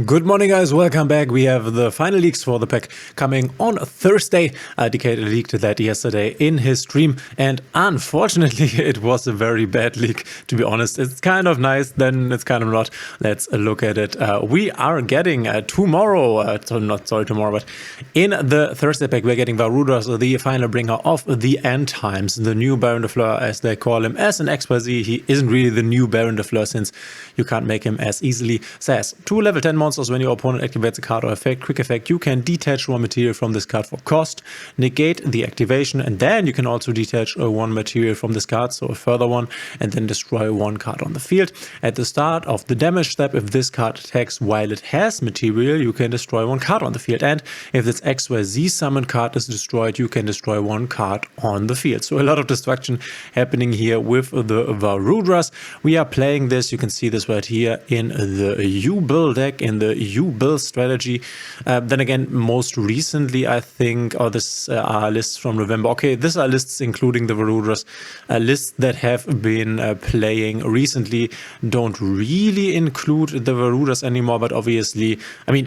Good morning, guys. Welcome back. We have the final leaks for the pack coming on Thursday. Dkayed leaked that yesterday in his stream, and unfortunately, it was a very bad leak. To be honest, it's kind of nice, then it's kind of not. Let's look at it. We are getting tomorrow, not tomorrow, but in the Thursday pack, we're getting Varras, the final bringer of the end times, the new Baron de Fleur, as they call him. As an XYZ, he isn't really the new Baron de Fleur since you can't make him as easily. Says 2 level 10 monsters. When your opponent activates a card or effect, quick effect, you can detach one material from this card for cost, negate the activation, and then you can also detach one material from this card, so a further one, and then destroy one card on the field. At the start of the damage step, if this card attacks while it has material, you can destroy one card on the field, and if this XYZ summon card is destroyed, you can destroy one card on the field. So a lot of destruction happening here with the Varras. We are playing this, you can see this right here in the U-Bill deck, in the U-Bill strategy. Then again, most recently, I think, this are lists from November. Okay, these are lists including the Varras. Lists that have been playing recently don't really include the Varras anymore, but obviously, I mean,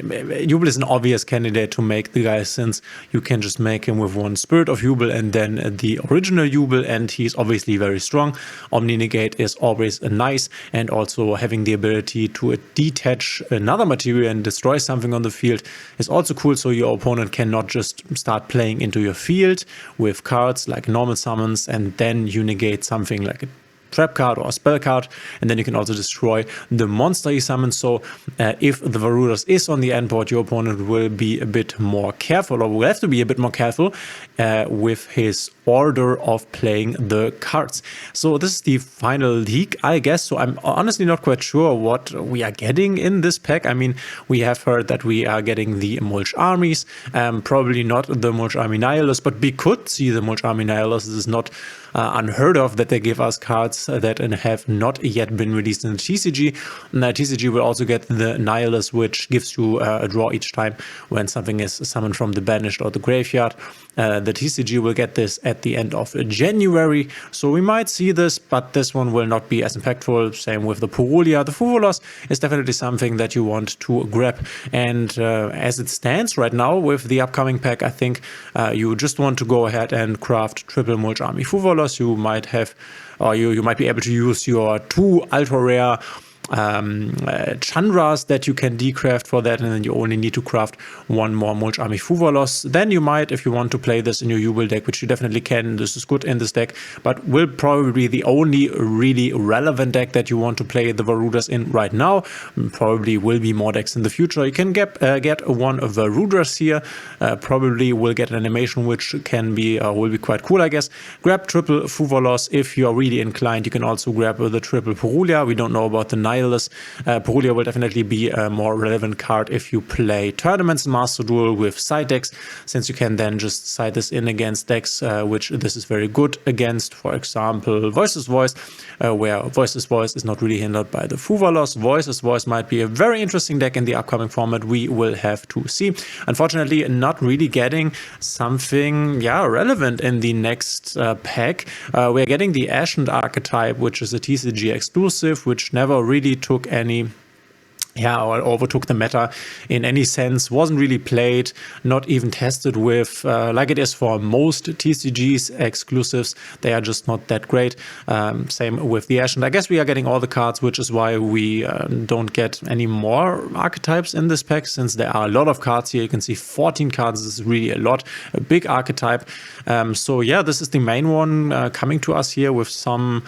U-Bill is an obvious candidate to make the guy, since you can just make him with one Spirit of U-Bill and then the original U-Bill, and he's obviously very strong. Omni Negate is always nice, and also having the ability to detach another material and destroy something on the field is also cool, so your opponent cannot just start playing into your field with cards like normal summons and then you negate something like a trap card or a spell card, and then you can also destroy the monster you summon. So if the Varras is on the end board, your opponent will be a bit more careful, or will have to be a bit more careful with his order of playing the cards. So this is the final leak, I guess. So I'm honestly not quite sure what we are getting in this pack. I mean, we have heard that we are getting the Mulch armies, probably not the Mulch Army Nihilus, but we could see the Mulch Army Nihilus. This is not unheard of that they give us cards that have not yet been released in the TCG. And TCG will also get the Nihilus, which gives you a draw each time when something is summoned from the banished or the graveyard. The TCG will get this at the end of January, so we might see this, but this one will not be as impactful. Same with the Purulia. The Fuvolos is definitely something that you want to grab, and as it stands right now with the upcoming pack, I think you just want to go ahead and craft triple Mulch Army Fuvolos. You might have, or you might be able to use your 2 ultra rare Chandras that you can decraft for that, and then you only need to craft 1 more Mulch Army Fuvolos. Then you might, if you want to play this in your U-Bill deck, which you definitely can, this is good in this deck, but will probably be the only really relevant deck that you want to play the Varras in right now. Probably will be more decks in the future. You can get one of Varras here, probably will get an animation which can be will be quite cool, I guess. Grab triple Fuvolos if you are really inclined. You can also grab the triple Purulia. We don't know about the Nihilus. Purulia will definitely be a more relevant card if you play tournaments in Master Duel with side decks, since you can then just side this in against decks which this is very good against. For example, Voices Voice, where Voices Voice is not really hindered by the Fuvolos. Voices Voice might be a very interesting deck in the upcoming format. We will have to see. Unfortunately, not really getting something relevant in the next pack. We're getting the Ashen archetype, which is a TCG exclusive, which never really took any or overtook the meta in any sense, wasn't really played, not even tested with, like it is for most TCGs exclusives. They are just not that great. Same with the Ashen. I guess we are getting all the cards, which is why we don't get any more archetypes in this pack, since there are a lot of cards here. You can see 14 cards. This is really a lot, a big archetype. So yeah, this is the main one coming to us here with some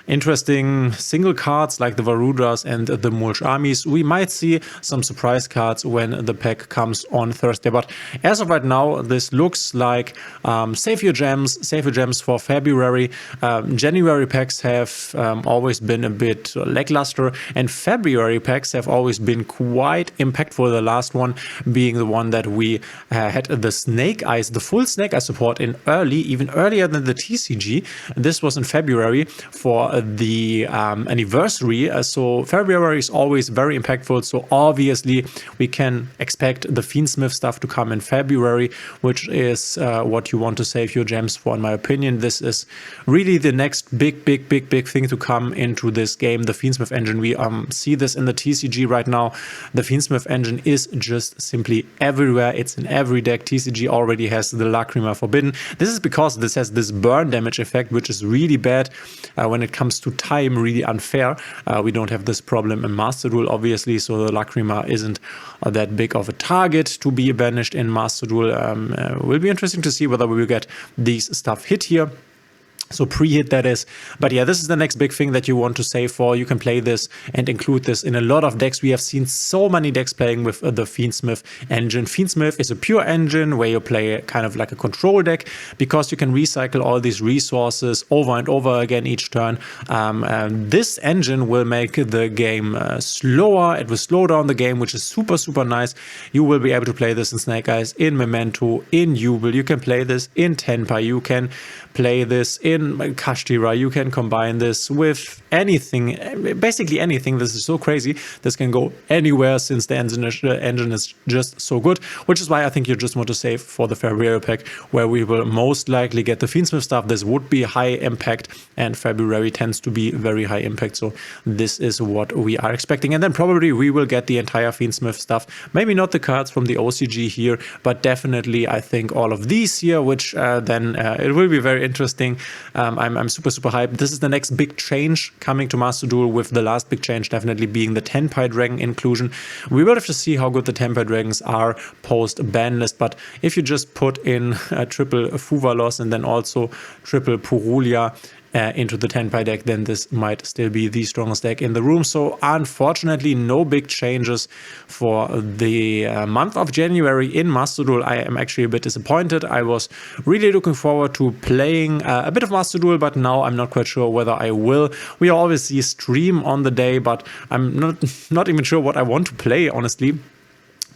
interesting single cards like the Varras and the Mulch armies. We might see some surprise cards when the pack comes on Thursday, but as of right now, this looks like save your gems for February. January packs have always been a bit lackluster, and February packs have always been quite impactful. The last one being the one that we had the Snake Eyes, the full Snake Eyes support in even earlier than the TCG. This was in February for the anniversary. So February is always very impactful. So obviously we can expect the Fiendsmith stuff to come in February, which is what you want to save your gems for, in my opinion. This is really the next big thing to come into this game, the Fiendsmith engine. We see this in the TCG right now. The Fiendsmith engine is just simply everywhere. It's in every deck. TCG already has the Lacrima Forbidden. This is because this has this burn damage effect, which is really bad when it comes to time, really unfair. We don't have this problem in Master Duel, obviously, so the Lacrima isn't that big of a target to be banished in Master Duel. Will be interesting to see whether we will get these stuff hit here. So pre-hit, that is. But yeah, this is the next big thing that you want to save for. You can play this and include this in a lot of decks. We have seen so many decks playing with the Fiendsmith engine. Fiendsmith is a pure engine where you play kind of like a control deck, because you can recycle all these resources over and over again each turn. This engine will make the game slower. It will slow down the game, which is super nice. You will be able to play this in Snake Eyes, in Memento, in Jubel. You can play this in Tenpai. You can play this in Kashtira. You can combine this with anything, basically anything. This is so crazy. This can go anywhere since the engine is just so good, which is why I think you just want to save for the February pack, where we will most likely get the Fiendsmith stuff. This would be high impact, and February tends to be very high impact. So this is what we are expecting. And then probably we will get the entire Fiendsmith stuff. Maybe not the cards from the OCG here, but definitely I think all of these here, which then it will be very interesting. I'm super hyped. This is the next big change coming to Master Duel, with the last big change definitely being the Tenpai Dragon inclusion. We will have to see how good the Tenpai Dragons are post ban list, but if you just put in triple Fuvalos and then also triple Purulia into the Tenpai deck, then this might still be the strongest deck in the room. So unfortunately, no big changes for the month of January in Master Duel. I am actually a bit disappointed. I was really looking forward to playing a bit of Master Duel, but now I'm not quite sure whether I will. We obviously stream on the day, but I'm not even sure what I want to play, honestly.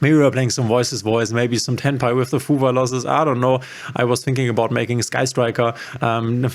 Maybe we're playing some Voice, maybe some Tenpai with the Fuva losses. I don't know. I was thinking about making Sky Striker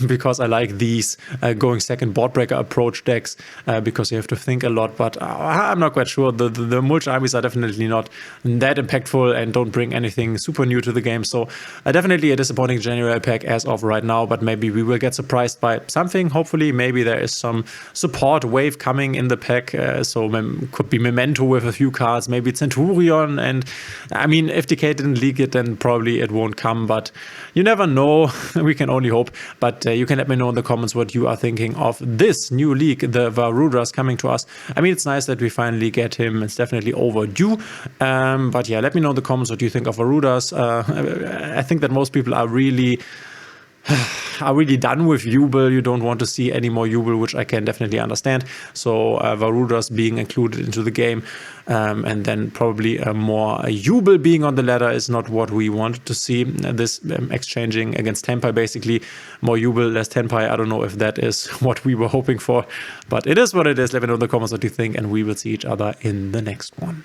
because I like these going second board breaker approach decks because you have to think a lot. But I'm not quite sure. The multi armies are definitely not that impactful and don't bring anything super new to the game. So definitely a disappointing January pack as of right now. But maybe we will get surprised by something. Hopefully, maybe there is some support wave coming in the pack. So could be Memento with a few cards. Maybe Centurion. And I mean, if Dkayed didn't leak it, then probably it won't come, but you never know. We can only hope. But you can let me know in the comments what you are thinking of this new leak, the Varras coming to us. I mean, it's nice that we finally get him. It's definitely overdue. But yeah, let me know in the comments what you think of Varras. I think that most people are really done with Jubel. You don't want to see any more Jubel, which I can definitely understand. So Varras being included into the game, and then probably more Jubel being on the ladder is not what we wanted to see. This exchanging against Tenpai, basically more Jubel, less Tenpai. I don't know if that is what we were hoping for, but it is what it is. Let me know in the comments what you think, and we will see each other in the next one.